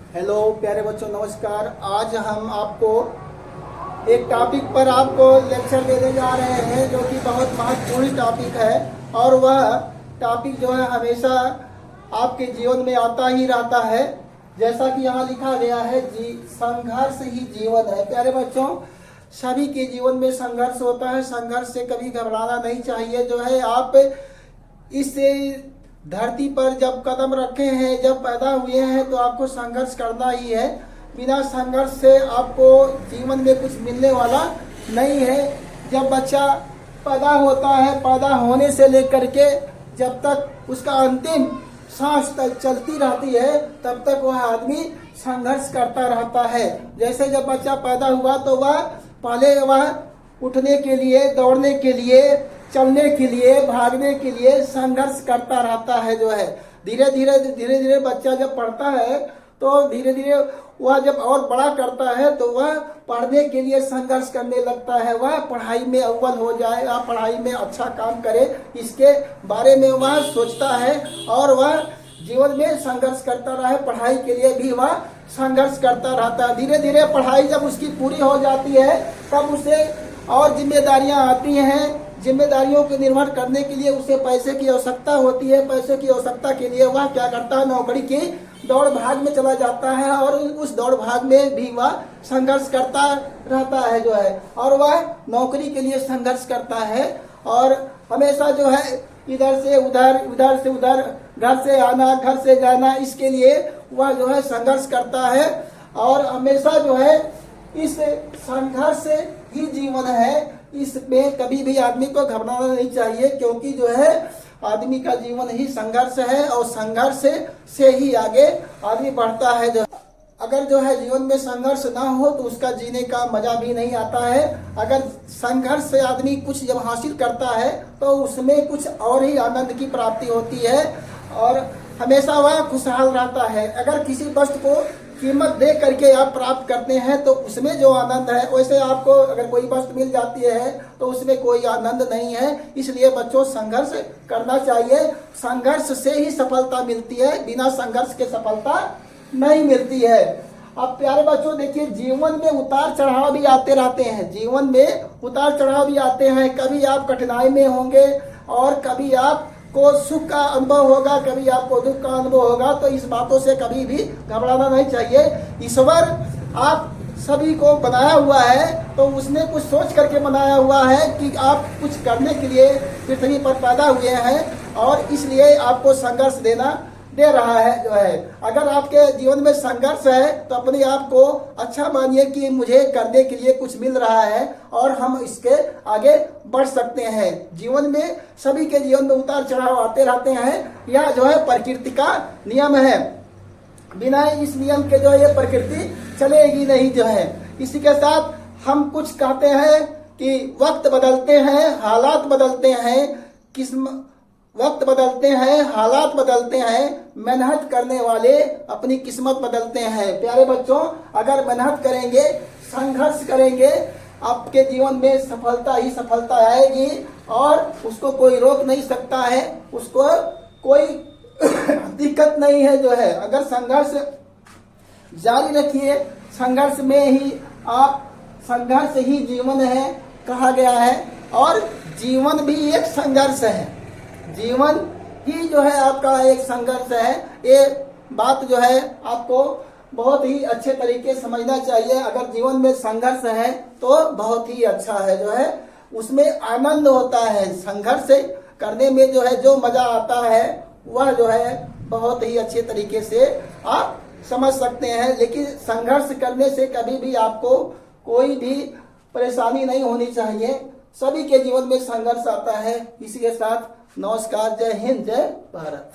Hello प्यारे बच्चों, नमस्कार। आज हम आपको एक टॉपिक पर आपको लेक्चर देने जा रहे हैं जो कि बहुत महत्वपूर्ण टॉपिक है। और वह टॉपिक जो है हमेशा आपके जीवन में आता ही रहता है। जैसा कि यहाँ लिखा गया है, संघर्ष ही जीवन है। प्यारे बच्चों, सभी के जीवन में संघर्ष होता है। संघर्ष से कभी घबराना नहीं चाहिए। जो है आप इस धरती पर जब कदम रखे हैं, जब पैदा हुए हैं, तो आपको संघर्ष करना ही है। बिना संघर्ष से आपको जीवन में कुछ मिलने वाला नहीं है। जब बच्चा पैदा होता है, पैदा होने से लेकर के जब तक उसका अंतिम सांस तक चलती रहती है, तब तक वह आदमी संघर्ष करता रहता है। जैसे जब बच्चा पैदा हुआ तो वह पहले वह उठने के लिए, दौड़ने के लिए, चलने के लिए, भागने के लिए संघर्ष करता रहता है। जो है धीरे धीरे बच्चा जब पढ़ता है तो धीरे धीरे वह जब और बड़ा करता है तो वह पढ़ने के लिए संघर्ष करने लगता है। वह पढ़ाई में अव्वल हो जाएगा, पढ़ाई में अच्छा काम करे, इसके बारे में वह सोचता है और वह जीवन में संघर्ष करता रहे। पढ़ाई के लिए भी वह संघर्ष करता रहता है। धीरे धीरे पढ़ाई जब उसकी पूरी हो जाती है तब उसे और जिम्मेदारियां आती हैं। जिम्मेदारियों को निर्वहन करने के लिए उसे पैसे की आवश्यकता होती है। पैसे की आवश्यकता के लिए वह क्या करता है, नौकरी की दौड़ भाग में चला जाता है और उस दौड़ भाग में भी वह संघर्ष करता रहता है। जो है और वह नौकरी के लिए संघर्ष करता है और हमेशा जो है इधर से उधर, उधर से उधर, घर से आना, घर से जाना, इसके लिए वह जो है संघर्ष करता है। और हमेशा जो है इस संघर्ष ही जीवन है। इसमें कभी भी आदमी को घबराना नहीं चाहिए, क्योंकि जो है आदमी का जीवन ही संघर्ष है और संघर्ष से ही आगे आदमी बढ़ता है। जो अगर जो है जीवन में संघर्ष ना हो तो उसका जीने का मजा भी नहीं आता है। अगर संघर्ष से आदमी कुछ जब हासिल करता है तो उसमें कुछ और ही आनंद की प्राप्ति होती है और हमेशा वह खुशहाल रहता है। अगर किसी वस्तु को कीमत दे करके आप प्राप्त करते हैं तो उसमें जो आनंद है, वैसे आपको अगर कोई वस्तु मिल जाती है तो उसमें कोई आनंद नहीं है। इसलिए बच्चों, संघर्ष करना चाहिए। संघर्ष से ही सफलता मिलती है, बिना संघर्ष के सफलता नहीं मिलती है। अब प्यारे बच्चों देखिए, जीवन में उतार चढ़ाव भी आते रहते हैं। जीवन में उतार चढ़ाव भी आते हैं। कभी आप कठिनाई में होंगे और कभी आपको सुख का अनुभव होगा, कभी आपको दुख का अनुभव होगा। तो इस बातों से कभी भी घबराना नहीं चाहिए। ईश्वर आप सभी को बनाया हुआ है तो उसने कुछ सोच करके बनाया हुआ है कि आप कुछ करने के लिए पृथ्वी पर पैदा हुए हैं और इसलिए आपको संघर्ष दे रहा है। जो है अगर आपके जीवन में संघर्ष है तो अपने आप को अच्छा मानिए कि मुझे करने के लिए कुछ मिल रहा है और हम इसके आगे बढ़ सकते हैं। जीवन में सभी के जीवन में उतार चढ़ाव आते रहते हैं। यह जो है प्रकृति का नियम है। बिना इस नियम के जो है ये प्रकृति चलेगी नहीं। जो है इसी के साथ हम कुछ कहते हैं कि वक्त बदलते हैं, हालात बदलते हैं, वक्त बदलते हैं, हालात बदलते हैं, मेहनत करने वाले अपनी किस्मत बदलते हैं। प्यारे बच्चों, अगर मेहनत करेंगे, संघर्ष करेंगे, आपके जीवन में सफलता ही सफलता आएगी और उसको कोई रोक नहीं सकता है, उसको कोई दिक्कत नहीं है। जो है अगर संघर्ष जारी रखिए, संघर्ष में ही संघर्ष ही जीवन है कहा गया है और जीवन भी एक संघर्ष है। जीवन ही जो है आपका एक संघर्ष है। ये बात जो है आपको बहुत ही अच्छे तरीके से समझना चाहिए। अगर जीवन में संघर्ष है तो बहुत ही अच्छा है। जो है उसमें आनंद होता है। संघर्ष करने में जो है जो मजा आता है वह जो है बहुत ही अच्छे तरीके से आप समझ सकते हैं। लेकिन संघर्ष करने से कभी भी आपको कोई भी परेशानी नहीं होनी चाहिए। सभी के जीवन में संघर्ष आता है। इसी के साथ नमस्कार, जय हिंद, जय भारत।